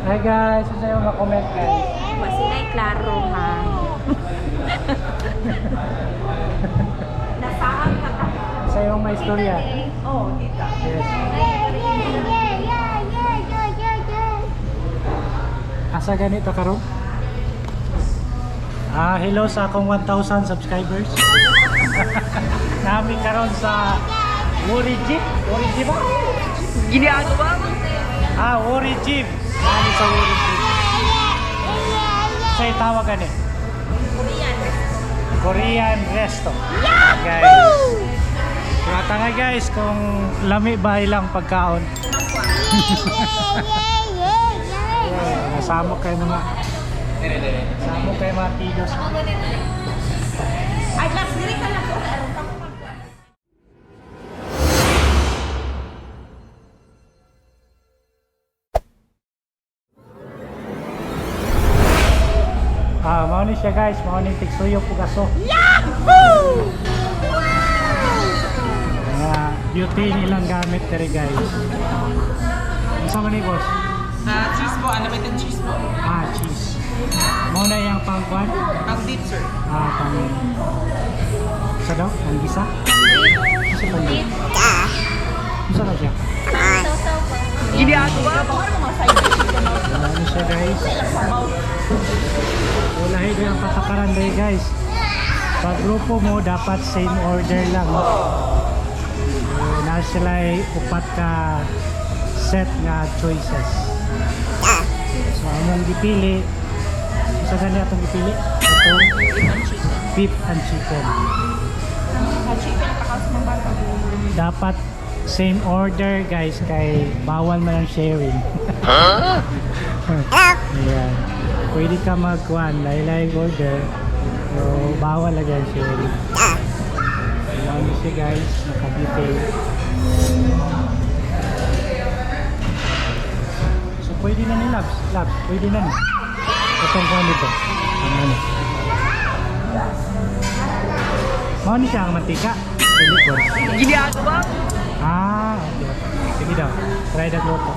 Hi guys, isa yung comment guys. Masinay klaro ha. Nasaan ka ta? Isa yung may istorya. Oh, tita. Yes. Asa ganito karon? Hello sa akong 1,000 subscribers. Nami karon sa Origin. Origin ba? Ginagawa mo? Origin. Nami sa Origin. Sa'yo tawagan eh. Korean resto. Guys. Mata nga guys kung lami ba ilang pagkaon. Nasamok kayo mga samok kayo mga tidos. Ay, Laps, diri ka lang po. Mao ni siya guys, mao ni tiksuyo pugaso. Yahoo! Mga beauty nilang gamit kare guys. Isa man ni boss? Cheese po, unlimited cheese po. Cheese. Mao na yung pangkwan? Ang deep, sir. Pang isa daw? Ang gisa? Isa pang gisa? Isa na siya? Ginagawa mo? Ano mga side dish ka na? Ano siya guys? Wala yung patakaran day guys. Pag grupo mo dapat same order lang. Na sila ay upat ka set nga choices. So anong gipili? Isa gani atong gipili? Itong beef and chicken. Chicken at kakas ng bata. Dapat same order guys kay bawal man ang sharing. Ayan. Pwede ka mag-kuhan, laylay order. So, bawal lang yan sharing. Alam niyo siya guys, naka-detail. So, pwede na ni Labs. Labs, pwede na ni. Itong kuhan dito. Ano? Mau ni siya ang mantika. Silikon. Ginagawa mo? Okay. Sige daw. Try that loto.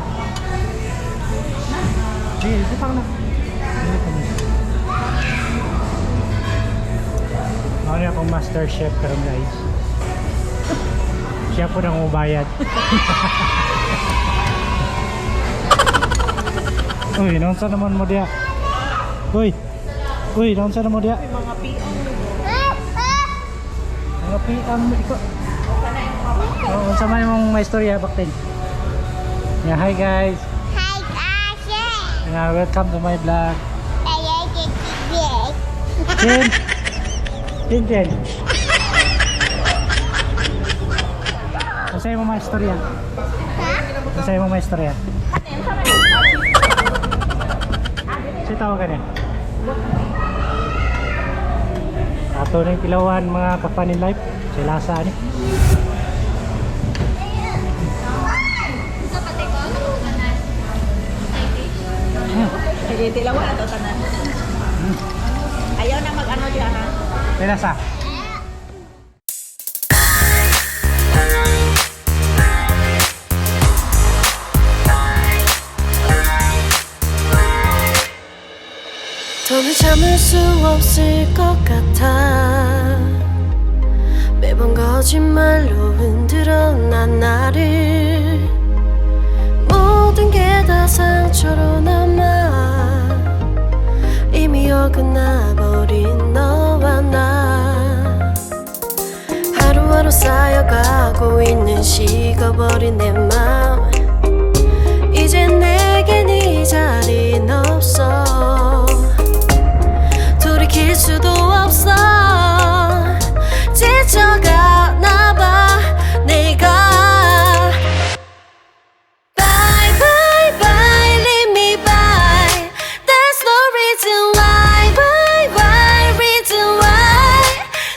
Sige, butang na. Ano na akong master chef karon guys. Siya po nang ubayad. Uy, naunsa naman mo dia? Uy, naunsa naman mo dia? Mga PM. Mga PM iko. Unsa man imong may istorya baktin? Yeah, hi guys. Welcome to my vlog. Tin. Kasi mo may istorya. Kasi mo may istorya. Si tawagan eh. Ato na yung tilawan mga kapanin life. Sila sa ani. Sige, tilawan na ito tanan. Ayaw na mag-ano dyan ha? Sila sa. 더는 참을 수 없을 것 같아 매번 거짓말로 흔들어 난 나를 모든 게 다 상처로 남아 이미 어긋나버린 너와 나 하루하루 쌓여가고 있는 식어버린 내 맘 이제 내겐 이 자리는 없어 돌이킬 수도 없어 지쳐가나봐 내가 Bye bye bye leave me by There's no reason why Bye bye reason why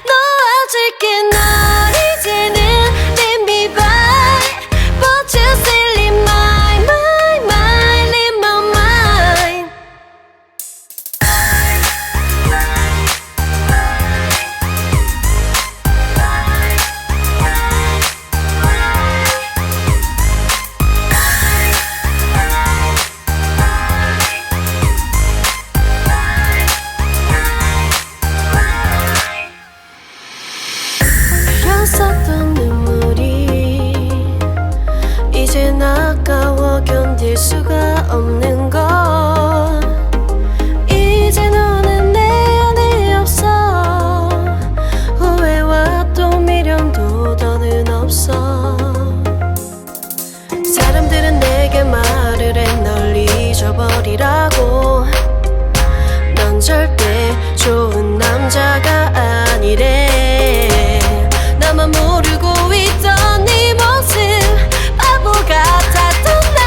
놓아줄게 널 이제는 leave me by But you still 수가 없는 걸 이제 너는 내 안에 없어 후회와 또 미련도 더는 없어 사람들은 내게 말을 해 널 잊어버리라고 넌 절대 좋은 남자가 아니래 나만 모르고 있던 네 모습 바보 같았던 나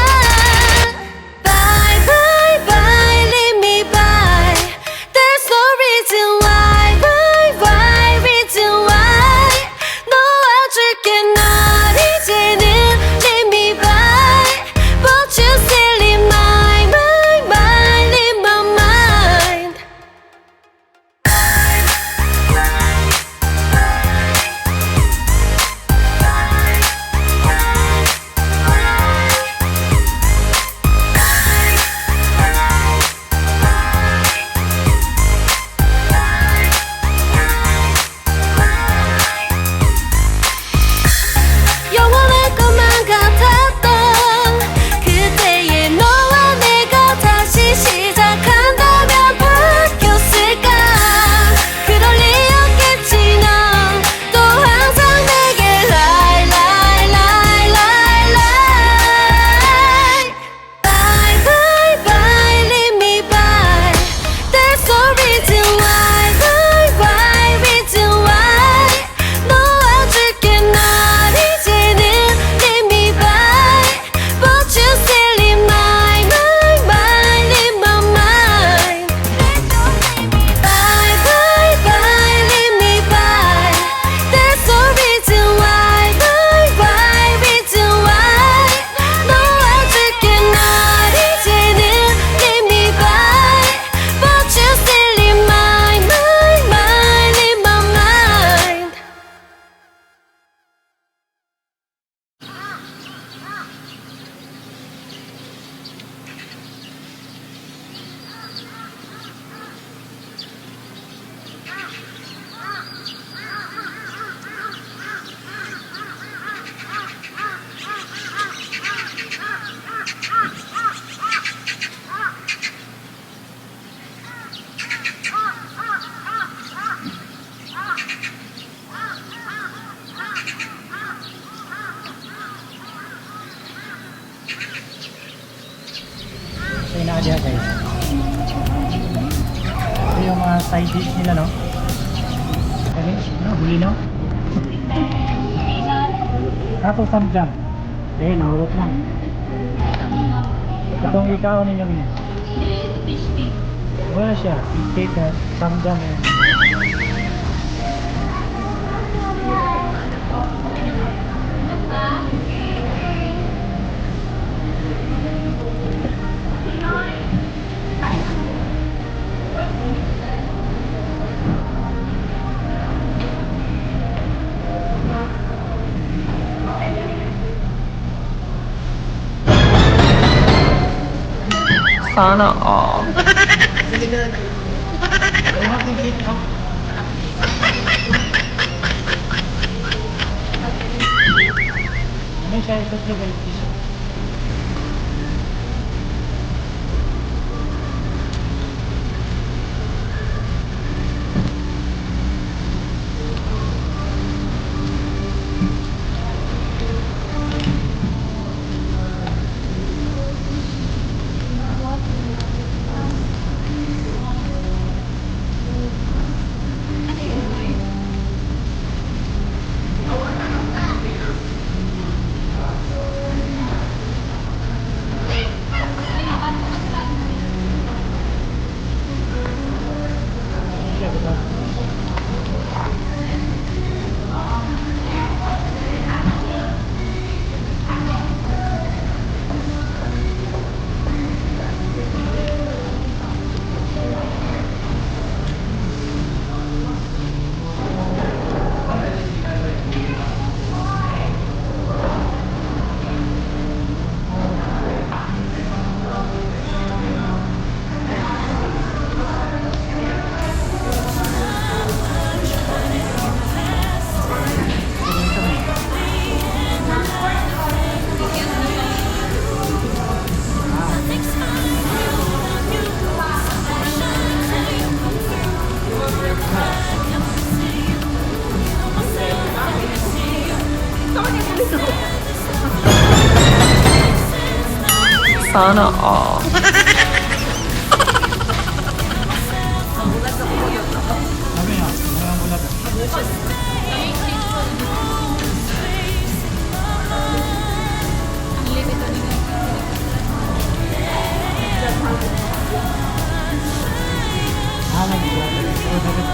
Bye bye bye leave me by There's no reason why Why why reason why 놓아줄게 널 이제는 leave me by But you still in my mind in my mind 영원할 것만 같았던 그때의 너와 내가 다시 시작한다면 바뀌었을까 그럴 리 없겠지 넌 또 항상 내게 lie lie lie lie lie Bye bye bye leave me by There's no reason why why reason why 놓아줄게 널 이제는 leave me by But you still in my mind in my mind Bye bye bye leave me by There's no reason why why reason why 놓아줄게 널 이제는 leave me by But you still in my mind in my mind So inaadya guys. Ito yung mga side dish nila no. Okay, no, huli no. Ato samjang. Eh, nahulot na. Itong ikaw ninyo yun. Wala siya. Ikit na samjang eh. Sana all. Ano siya ito guys? Sana all. Sabi nga, mga bulag. Ah, nag-bulag. Oh, dapat.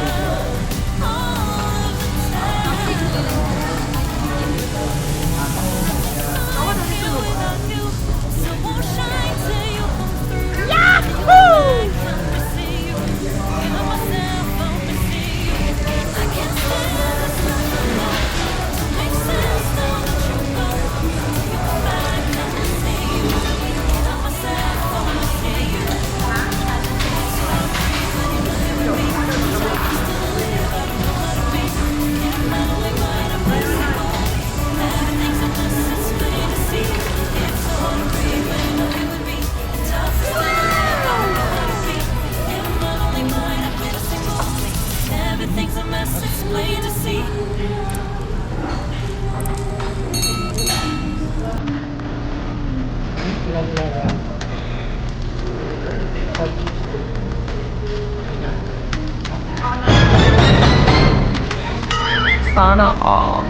Everything's a mess, it's plain to see. Sana all.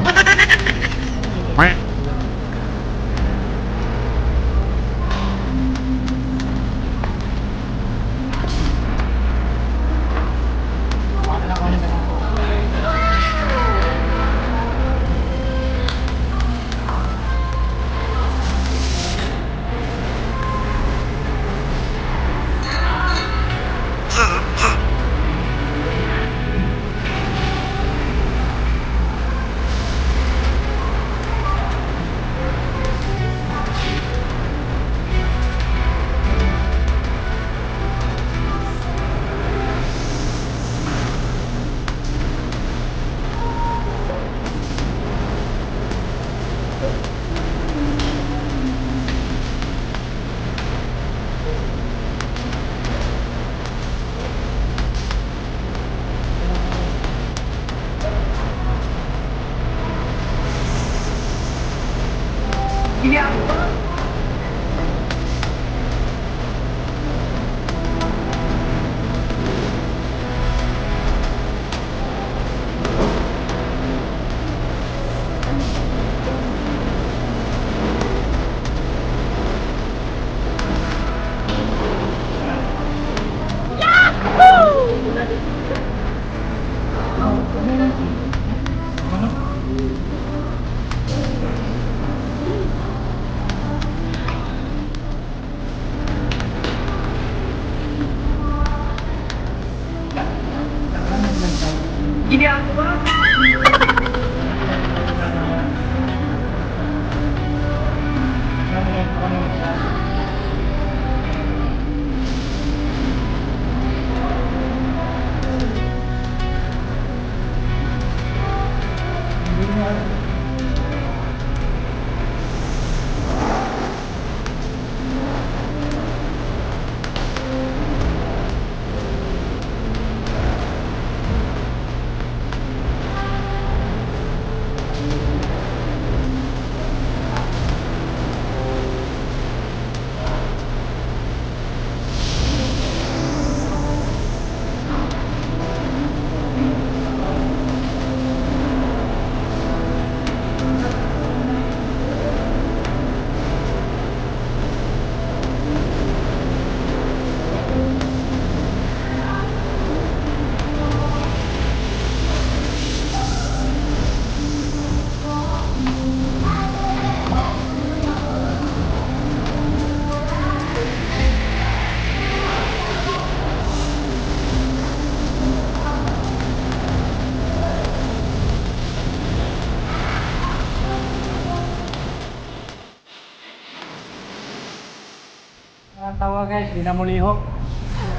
Ang tawa guys, di na mulihok.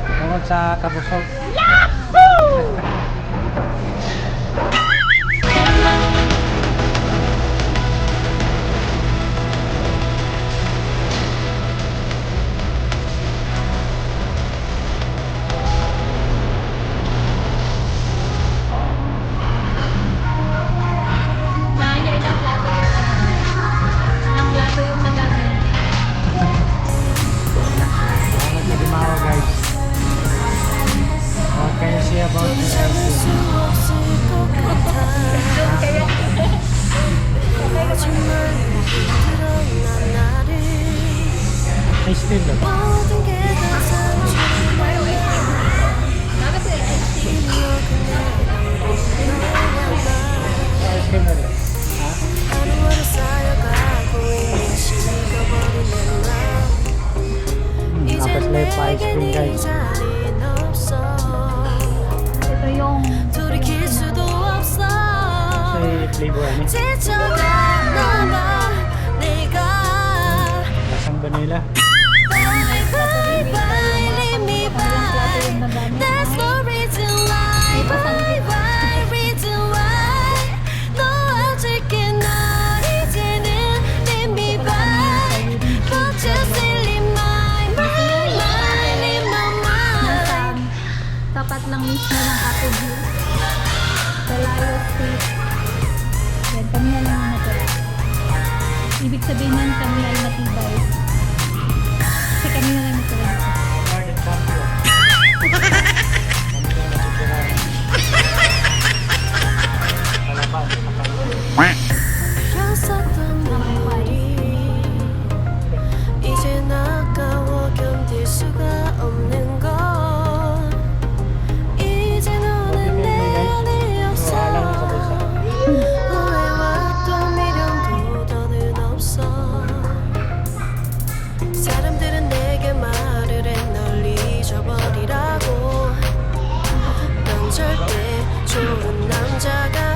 Tungkol sa kabusog. Nanya ilang plato yun? Ilang plato yung tagal? ice cream lang. 모든 게 다 사라지고 Ice cream na rin. Ha? 하루하루 쌓여가고 있는 식어버린 내 맘 이제 Tapos live pa ice 내겐 cream 이 guys. 자리는 없어 Ito yung 돌이킬 수도 없어 Sa flavor ano? 지쳐가나봐 내가 Lasang vanilla. Bye bye bye leave me by That's the reason why Bye bye reason why 너 어저께 날 이제는 leave me by But you still in my mind in my mind tapat lang mismo ng Apple View. Palayo Street. Yan, kami na lang yung natira. Ibig sabihin yan, kami ay matibay. Kasi kami na lang natira. 혔었던 눈물이 이젠 아까워 견딜 수가 없는 것 이제 너는 내 안에 없어 후회와 또 미련도 더는 없어 사람들은 내게 말을 해 널 잊어버리라고 넌 절대 좋은 남자가